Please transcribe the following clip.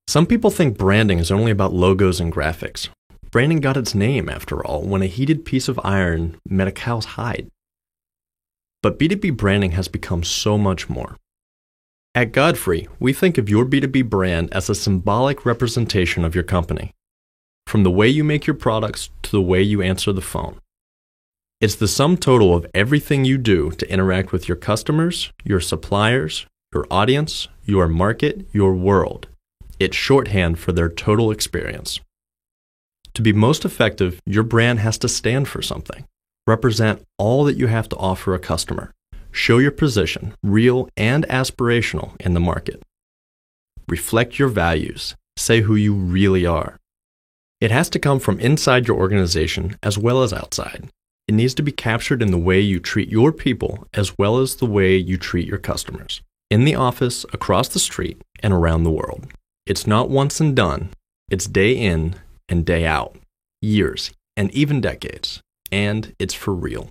Some people think branding is only about logos and graphics. Branding got its name, after all, when a heated piece of iron met a cow's hide. But B2B branding has become so much more. At Godfrey, we think of your B2B brand as a symbolic representation of your company, from the way you make your products to the way you answer the phone. It's the sum total of everything you do to interact with your customers, your suppliers, your audience, your market, your world. It's shorthand for their total experience. To be most effective, your brand has to stand for something, represent all that you have to offer a customer, show your position, real and aspirational, in the market. Reflect your values, say who you really are. It has to come from inside your organization as well as outside. It needs to be captured in the way you treat your people as well as the way you treat your customers, in the office, across the street, and around the world. It's not once and done. It's day in and day out, years, and even decades. And it's for real.